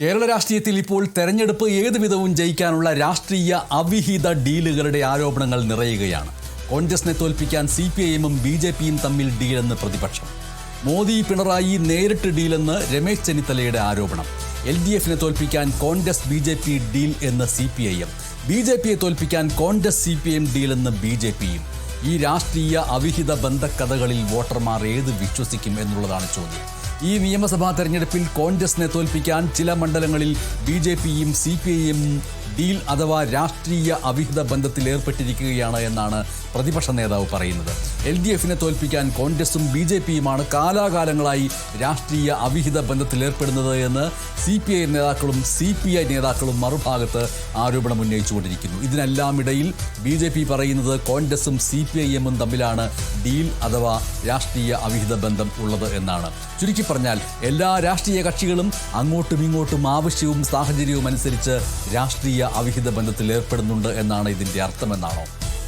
കേരള രാഷ്ട്രീയത്തിൽ ഇപ്പോൾ തെരഞ്ഞെടുപ്പ് ഏത് വിധവും ജയിക്കാനുള്ള രാഷ്ട്രീയ അവിഹിത ഡീലുകളുടെ ആരോപണങ്ങൾ നിറയുകയാണ്. കോൺഗ്രസിനെ തോൽപ്പിക്കാൻ CPIM-ഉം BJP-യും തമ്മിൽ ഡീലെന്ന് പ്രതിപക്ഷം. മോദി പിണറായി നേരിട്ട് ഡീലെന്ന് രമേശ് ചെന്നിത്തലയുടെ ആരോപണം. LDF-നെ തോൽപ്പിക്കാൻ കോൺഗ്രസ് BJP ഡീൽ എന്ന് CPIM, BJP-യെ തോൽപ്പിക്കാൻ കോൺഗ്രസ് CPIM ഡീലെന്ന് BJP-യും. ഈ രാഷ്ട്രീയ അവിഹിത ബന്ധക്കഥകളിൽ വോട്ടർമാർ ഏത് വിശ്വസിക്കും എന്നുള്ളതാണ് ചോദ്യം. ഈ നിയമസഭാ തെരഞ്ഞെടുപ്പിൽ കോൺഗ്രസിനെ തോൽപ്പിക്കാൻ ചില മണ്ഡലങ്ങളിൽ BJP-യും CPIM-ഉം ഡീൽ അഥവാ രാഷ്ട്രീയ അവിഹിത ബന്ധത്തിൽ ഏർപ്പെട്ടിരിക്കുകയാണ് എന്നാണ് പ്രതിപക്ഷ നേതാവ് പറയുന്നത്. LDF-നെ തോൽപ്പിക്കാൻ കോൺഗ്രസും BJP-യുമാണ് കാലാകാലങ്ങളായി രാഷ്ട്രീയ അവിഹിത ബന്ധത്തിൽ ഏർപ്പെടുന്നത് എന്ന് CPI നേതാക്കളും CPI നേതാക്കളും മറുഭാഗത്ത് ആരോപണം ഉന്നയിച്ചുകൊണ്ടിരിക്കുന്നു. ഇതിനെല്ലാം ഇടയിൽ BJP പറയുന്നത് കോൺഗ്രസും CPIM-ഉം തമ്മിലാണ് ഡീൽ അഥവാ രാഷ്ട്രീയ അവിഹിത ബന്ധം ഉള്ളത് എന്നാണ്. ചുരുക്കി പറഞ്ഞാൽ എല്ലാ രാഷ്ട്രീയ കക്ഷികളും അങ്ങോട്ടും ഇങ്ങോട്ടും ആവശ്യവും സാഹചര്യവും അനുസരിച്ച് രാഷ്ട്രീയ അവിഹിത ബന്ധത്തിൽ ഏർപ്പെടുന്നുണ്ട് എന്നാണ് ഇതിൻ്റെ അർത്ഥമെന്നാണോ?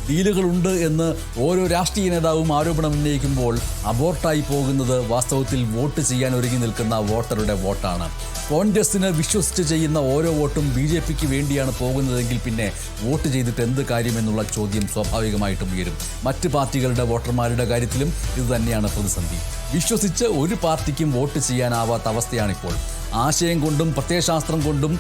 ഡീലുകളുണ്ട് എന്ന് ഓരോ രാഷ്ട്രീയ നേതാവും ആരോപണം ഉന്നയിക്കുമ്പോൾ അബോർട്ടായി പോകുന്നത് വാസ്തവത്തിൽ വോട്ട് ചെയ്യാൻ ഒരുങ്ങി നിൽക്കുന്ന വോട്ടറുടെ വോട്ടാണ്. കോൺഗ്രസിന് വിശ്വസിച്ച് ചെയ്യുന്ന ഓരോ വോട്ടും BJP-ക്ക് വേണ്ടിയാണ് പോകുന്നതെങ്കിൽ പിന്നെ വോട്ട് ചെയ്തിട്ട് എന്ത് കാര്യമെന്നുള്ള ചോദ്യം സ്വാഭാവികമായിട്ടും ഉയരും. മറ്റ് പാർട്ടികളുടെ വോട്ടർമാരുടെ കാര്യത്തിലും ഇതുതന്നെയാണ് പ്രതിസന്ധി. വിശ്വസിച്ച് ഒരു പാർട്ടിക്കും വോട്ട് ചെയ്യാനാവാത്ത അവസ്ഥയാണിപ്പോൾ. ആശയം കൊണ്ടും പ്രത്യയശാസ്ത്രം കൊണ്ടും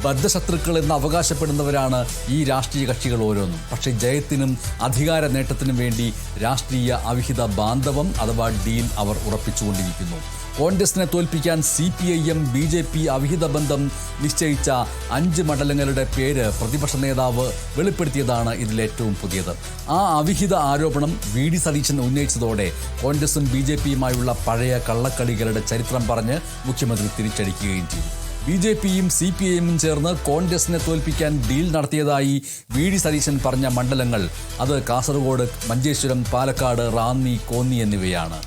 ബദ്ധശത്രുക്കൾ എന്ന് അവകാശപ്പെടുന്നവരാണ് ഈ രാഷ്ട്രീയ കക്ഷികൾ ഓരോന്നും. പക്ഷേ ജയത്തിനും അധികാര നേട്ടത്തിനും വേണ്ടി രാഷ്ട്രീയ അവിഹിത ബാന്ധവം അഥവാ ഡീൽ അവർ ഉറപ്പിച്ചുകൊണ്ടിരിക്കുന്നു. കോൺഗ്രസിനെ തോൽപ്പിക്കാൻ CPIM BJP അവിഹിത ബന്ധം നിശ്ചയിച്ച 5 മണ്ഡലങ്ങളുടെ പേര് പ്രതിപക്ഷ നേതാവ് വെളിപ്പെടുത്തിയതാണ് ഇതിലേറ്റവും പുതിയത്. ആ അവിഹിത ആരോപണം VD സതീശൻ ഉന്നയിച്ചതോടെ കോൺഗ്രസും BJP-യുമായുള്ള പഴയ കള്ളക്കളികളുടെ ചരിത്രം പറഞ്ഞ് മുഖ്യമന്ത്രി തിരിച്ചടിക്കുകയും ചെയ്തു. BJP-യും CPIM-ഉം ചേർന്ന് കോൺഗ്രസിനെ തോൽപ്പിക്കാൻ ഡീൽ നടത്തിയതായി VD സതീശൻ പറഞ്ഞ മണ്ഡലങ്ങൾ അത് കാസർഗോഡ്, മഞ്ചേശ്വരം, പാലക്കാട്, റാന്നി, കോന്നി എന്നിവയാണ്.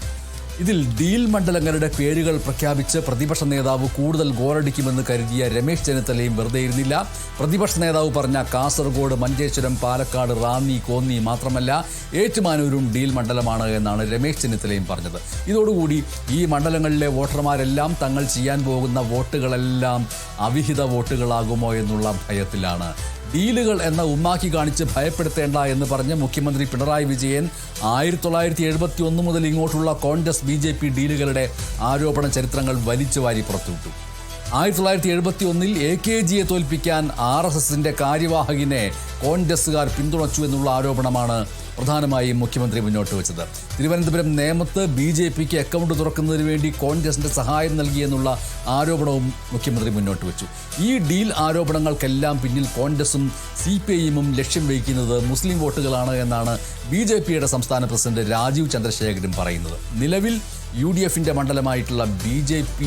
ഇതിൽ ഡീൽ മണ്ഡലങ്ങളുടെ പേരുകൾ പ്രഖ്യാപിച്ച് പ്രതിപക്ഷ നേതാവ് കൂടുതൽ ഗോളടിക്കുമെന്ന് കരുതിയ രമേശ് ചെന്നിത്തലയും വെറുതെ ഇരുന്നില്ല. പ്രതിപക്ഷ നേതാവ് പറഞ്ഞ കാസർഗോഡ്, മഞ്ചേശ്വരം, പാലക്കാട്, റാന്നി, കോന്നി മാത്രമല്ല ഏറ്റുമാനൂരും ഡീൽ മണ്ഡലമാണ് എന്നാണ് രമേശ് ചെന്നിത്തലയും പറഞ്ഞത്. ഇതോടുകൂടി ഈ മണ്ഡലങ്ങളിലെ വോട്ടർമാരെല്ലാം തങ്ങൾ ചെയ്യാൻ പോകുന്ന വോട്ടുകളെല്ലാം അവിഹിത വോട്ടുകളാകുമോ എന്നുള്ള ഭയത്തിലാണ്. ഡീലുകൾ എന്ന ഉമ്മാക്കി കാണിച്ച് ഭയപ്പെടുത്തേണ്ട എന്ന് പറഞ്ഞ് മുഖ്യമന്ത്രി പിണറായി വിജയൻ 1971 മുതൽ ഇങ്ങോട്ടുള്ള കോൺഗ്രസ് BJP ഡീലുകളുടെ ആരോപണ ചരിത്രങ്ങൾ വലിച്ചു വാരി പുറത്തുവിട്ടു. 1971-ൽ AKGയെ തോൽപ്പിക്കാൻ RSSന്റെ കാര്യവാഹകിനെ കോൺഗ്രസുകാർ പിന്തുണച്ചു എന്നുള്ള ആരോപണമാണ് പ്രധാനമായും മുഖ്യമന്ത്രി മുന്നോട്ട് വെച്ചത്. തിരുവനന്തപുരം നേമത്ത് BJP-ക്ക് അക്കൗണ്ട് തുറക്കുന്നതിന് വേണ്ടി കോൺഗ്രസിന്റെ സഹായം നൽകിയെന്നുള്ള ആരോപണവും മുഖ്യമന്ത്രി മുന്നോട്ട് വെച്ചു. ഈ ഡീൽ ആരോപണങ്ങൾക്കെല്ലാം പിന്നിൽ കോൺഗ്രസും CPIM-ഉം ലക്ഷ്യം വയ്ക്കുന്നത് മുസ്ലിം വോട്ടുകളാണ് എന്നാണ് BJP-യുടെ സംസ്ഥാന പ്രസിഡന്റ് രാജീവ് ചന്ദ്രശേഖരൻ പറയുന്നത്. നിലവിൽ UDF-ന്റെ മണ്ഡലമായിട്ടുള്ള BJP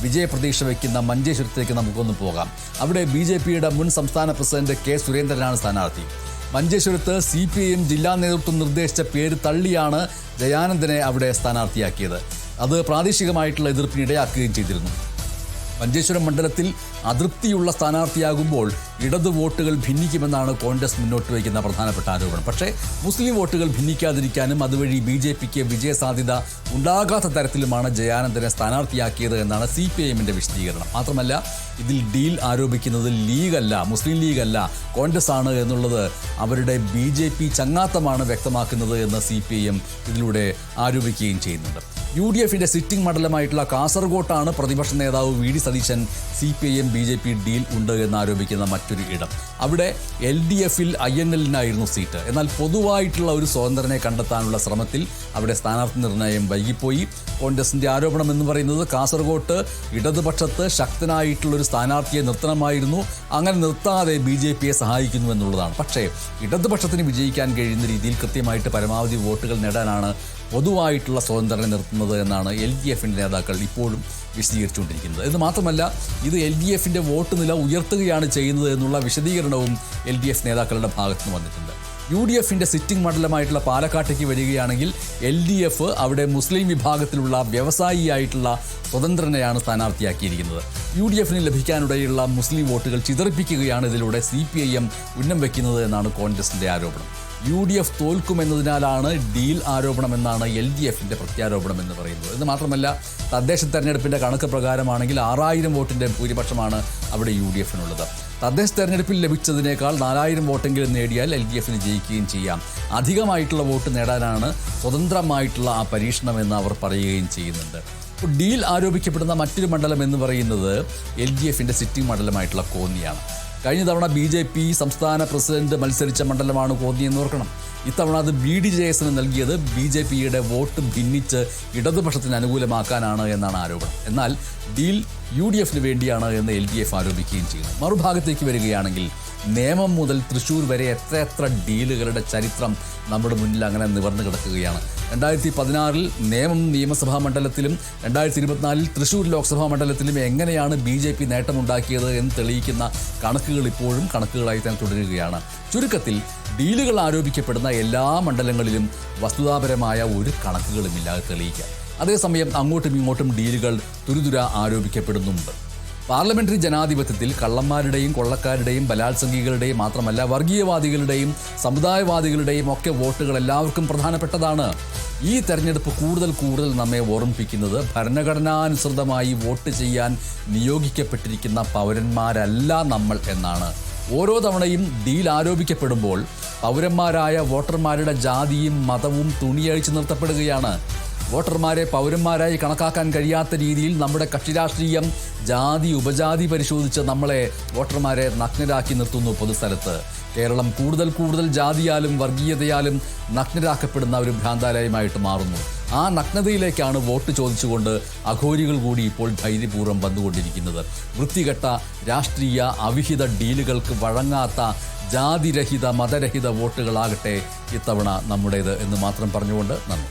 വിജയപ്രതീക്ഷ വയ്ക്കുന്ന മഞ്ചേശ്വരത്തേക്ക് നമുക്കൊന്ന് പോകാം. അവിടെ BJP-യുടെ മുൻ സംസ്ഥാന പ്രസിഡന്റ് K. സുരേന്ദ്രനാണ് സ്ഥാനാർത്ഥി. മഞ്ചേശ്വരത്ത് CPIM ജില്ലാ നേതൃത്വം നിർദ്ദേശിച്ച പേര് തള്ളിയാണ് ജയാനന്ദനെ അവിടെ സ്ഥാനാർത്ഥിയാക്കിയത്. അത് പ്രാദേശികമായിട്ടുള്ള എതിർപ്പിന് ഇടയാക്കുകയും ചെയ്തിരുന്നു. മഞ്ചേശ്വരം മണ്ഡലത്തിൽ അതൃപ്തിയുള്ള സ്ഥാനാർത്ഥിയാകുമ്പോൾ ഇടതു വോട്ടുകൾ ഭിന്നിക്കുമെന്നാണ് കോൺഗ്രസ് മുന്നോട്ട് വയ്ക്കുന്ന പ്രധാനപ്പെട്ട ആരോപണം. പക്ഷേ മുസ്ലിം വോട്ടുകൾ ഭിന്നിക്കാതിരിക്കാനും അതുവഴി BJP-ക്ക് വിജയസാധ്യത ഉണ്ടാകാത്ത തരത്തിലുമാണ് ജയാനന്ദനെ സ്ഥാനാർത്ഥിയാക്കിയത് എന്നാണ് CPIM-ന്റെ വിശദീകരണം. മാത്രമല്ല ഇതിൽ ഡീൽ ആരോപിക്കുന്നത് ലീഗല്ല, മുസ്ലിം ലീഗല്ല, കോൺഗ്രസ് ആണ് എന്നുള്ളത് അവരുടെ BJP ചങ്ങാത്തമാണ് വ്യക്തമാക്കുന്നത് എന്ന് CPIM ഇതിലൂടെ ആരോപിക്കുകയും ചെയ്യുന്നുണ്ട്. UDF-ന്റെ സിറ്റിംഗ് മണ്ഡലമായിട്ടുള്ള കാസർഗോട്ടാണ് പ്രതിപക്ഷ നേതാവ് VD Satheesan CPIM BJP deal ഉണ്ട് എന്ന് ആരോപിക്കുന്ന മറ്റൊരു ഇടം. അവിടെ LDF-ൽ INL-നായിരുന്നു സീറ്റ്. എന്നാൽ പൊതുവായിട്ടുള്ള ഒരു സ്വതന്ത്രനെ കണ്ടെത്താനുള്ള ശ്രമത്തിൽ അവിടെ സ്ഥാനാർത്ഥി നിർണയം വൈകിപ്പോയി. കോൺഗ്രസിന്റെ ആരോപണം എന്ന് പറയുന്നത് കാസർഗോട്ട് ഇടതുപക്ഷത്ത് ശക്തനായിട്ടുള്ളൊരു സ്ഥാനാർത്ഥിയെ നിർത്തണമായിരുന്നു, അങ്ങനെ നിർത്താതെ BJP-യെ സഹായിക്കുന്നു എന്നുള്ളതാണ്. പക്ഷേ ഇടതുപക്ഷത്തിന് വിജയിക്കാൻ കഴിയുന്ന രീതിയിൽ കൃത്യമായിട്ട് പരമാവധി വോട്ടുകൾ നേടാനാണ് പൊതുവായിട്ടുള്ള സ്വതന്ത്രനെ നിർത്തുന്നത് എന്നാണ് LDF-ന്റെ നേതാക്കൾ ഇപ്പോഴും വിശദീകരിച്ചുകൊണ്ടിരിക്കുന്നത്. ഇത് മാത്രമല്ല ഇത് LDF-ന്റെ വോട്ട് നില ഉയർത്തുകയാണ് ചെയ്യുന്നത് എന്നുള്ള വിശദീകരണവും LDF നേതാക്കളുടെ ഭാഗത്ത് നിന്ന് വന്നിട്ടുണ്ട്. UDF-ന്റെ സിറ്റിംഗ് മണ്ഡലമായിട്ടുള്ള പാലക്കാട്ടേക്ക് വരികയാണെങ്കിൽ LDF അവിടെ മുസ്ലിം വിഭാഗത്തിലുള്ള വ്യവസായിയായിട്ടുള്ള സ്വതന്ത്രനെയാണ് സ്ഥാനാർത്ഥിയാക്കിയിരിക്കുന്നത്. UDF-ന് ലഭിക്കാനിടയുള്ള മുസ്ലിം വോട്ടുകൾ ചിതറിപ്പിക്കുകയാണ് ഇതിലൂടെ CPIM ഉന്നം വയ്ക്കുന്നത് എന്നാണ് കോൺഗ്രസിന്റെ ആരോപണം. UDF തോൽക്കുമെന്നതിനാലാണ് ഡീൽ ആരോപണമെന്നാണ് LDFിൻ്റെ പ്രത്യാരോപണം എന്ന് പറയുന്നത്. ഇത് മാത്രമല്ല, തദ്ദേശ തെരഞ്ഞെടുപ്പിൻ്റെ കണക്ക് പ്രകാരമാണെങ്കിൽ 6000 വോട്ടിൻ്റെ ഭൂരിപക്ഷമാണ് അവിടെ UDFിനുള്ളത്. തദ്ദേശ തെരഞ്ഞെടുപ്പിൽ ലഭിച്ചതിനേക്കാൾ 4000 വോട്ടെങ്കിലും നേടിയാൽ LDFിന് ജയിക്കുകയും ചെയ്യാം. അധികമായിട്ടുള്ള വോട്ട് നേടാനാണ് സ്വതന്ത്രമായിട്ടുള്ള ആ പരീക്ഷണമെന്ന് അവർ പറയുകയും ചെയ്യുന്നുണ്ട്. ഡീൽ ആരോപിക്കപ്പെടുന്ന മറ്റൊരു മണ്ഡലം എന്ന് പറയുന്നത് LDFിൻ്റെ സിറ്റിംഗ് മണ്ഡലമായിട്ടുള്ള കോന്നിയാണ്. കഴിഞ്ഞ തവണ BJP സംസ്ഥാന പ്രസിഡന്റ് മത്സരിച്ച മണ്ഡലമാണ് കോന്നി എന്ന് ഓർക്കണം. ഇത്തവണ അത് BDJSന് നൽകിയത് BJPയുടെ വോട്ട് ഭിന്നിച്ച് ഇടതുപക്ഷത്തിന് അനുകൂലമാക്കാനാണ് എന്നാണ് ആരോപണം. എന്നാൽ ഡീൽ UDFിന് വേണ്ടിയാണ് എന്ന് LDF ആരോപിക്കുകയും ചെയ്യുന്നു. മറുഭാഗത്തേക്ക് വരികയാണെങ്കിൽ നേമം മുതൽ തൃശ്ശൂർ വരെ എത്ര ഡീലുകളുടെ ചരിത്രം നമ്മുടെ മുന്നിൽ അങ്ങനെ നിവർന്നു കിടക്കുകയാണ്. 2016 നേമം നിയമസഭാ മണ്ഡലത്തിലും 2024 തൃശ്ശൂർ ലോക്സഭാ മണ്ഡലത്തിലും എങ്ങനെയാണ് BJP നേട്ടമുണ്ടാക്കിയത് എന്ന് തെളിയിക്കുന്ന കണക്കുകൾ ഇപ്പോഴും കണക്കുകളായി തന്നെ തുടരുകയാണ്. ചുരുക്കത്തിൽ ഡീലുകൾ ആരോപിക്കപ്പെടുന്ന എല്ലാ മണ്ഡലങ്ങളിലും വസ്തുതാപരമായ ഒരു കണക്കുകളുമില്ലാതെ തെളിയിക്കാം. അതേസമയം അങ്ങോട്ടും ഇങ്ങോട്ടും ഡീലുകൾ തുരുതുര ആരോപിക്കപ്പെടുന്നുണ്ട്. പാർലമെന്ററി ജനാധിപത്യത്തിൽ കള്ളന്മാരുടെയും കൊള്ളക്കാരുടെയും ബലാത്സംഗികളുടെയും മാത്രമല്ല വർഗീയവാദികളുടെയും സമുദായവാദികളുടെയും ഒക്കെ വോട്ടുകൾ എല്ലാവർക്കും പ്രധാനപ്പെട്ടതാണ്. ഈ തെരഞ്ഞെടുപ്പ് കൂടുതൽ നമ്മെ ഓർമ്മിപ്പിക്കുന്നത് ഭരണഘടനാനുസൃതമായി വോട്ട് ചെയ്യാൻ നിയോഗിക്കപ്പെട്ടിരിക്കുന്ന പൗരന്മാരല്ല നമ്മൾ എന്നാണ്. ഓരോ തവണയും ഡീൽ ആരോപിക്കപ്പെടുമ്പോൾ പൗരന്മാരായ വോട്ടർമാരുടെ ജാതിയും മതവും തുണിയഴിച്ചു നിർത്തപ്പെടുകയാണ്. വോട്ടർമാരെ പൗരന്മാരായി കണക്കാക്കാൻ കഴിയാത്ത രീതിയിൽ നമ്മുടെ കക്ഷി രാഷ്ട്രീയം ജാതി ഉപജാതി പരിശോധിച്ച് നമ്മളെ വോട്ടർമാരെ നഗ്നരാക്കി നിർത്തുന്നു പൊതുസ്ഥലത്ത്. കേരളം കൂടുതൽ ജാതിയാലും വർഗീയതയാലും നഗ്നരാക്കപ്പെടുന്ന ഒരു ഭ്രാന്താലയമായിട്ട് മാറുന്നു. ആ നഗ്നതയിലേക്കാണ് വോട്ട് ചോദിച്ചുകൊണ്ട് അഘോരികൾ കൂടി ഇപ്പോൾ ധൈര്യപൂർവ്വം വന്നുകൊണ്ടിരിക്കുന്നത്. വൃത്തികെട്ട രാഷ്ട്രീയ അവിഹിത ഡീലുകൾക്ക് വഴങ്ങാത്ത ജാതിരഹിത മതരഹിത വോട്ടുകളാകട്ടെ ഇത്തവണ നമ്മുടേത് എന്ന് മാത്രം പറഞ്ഞുകൊണ്ട് നന്ദി.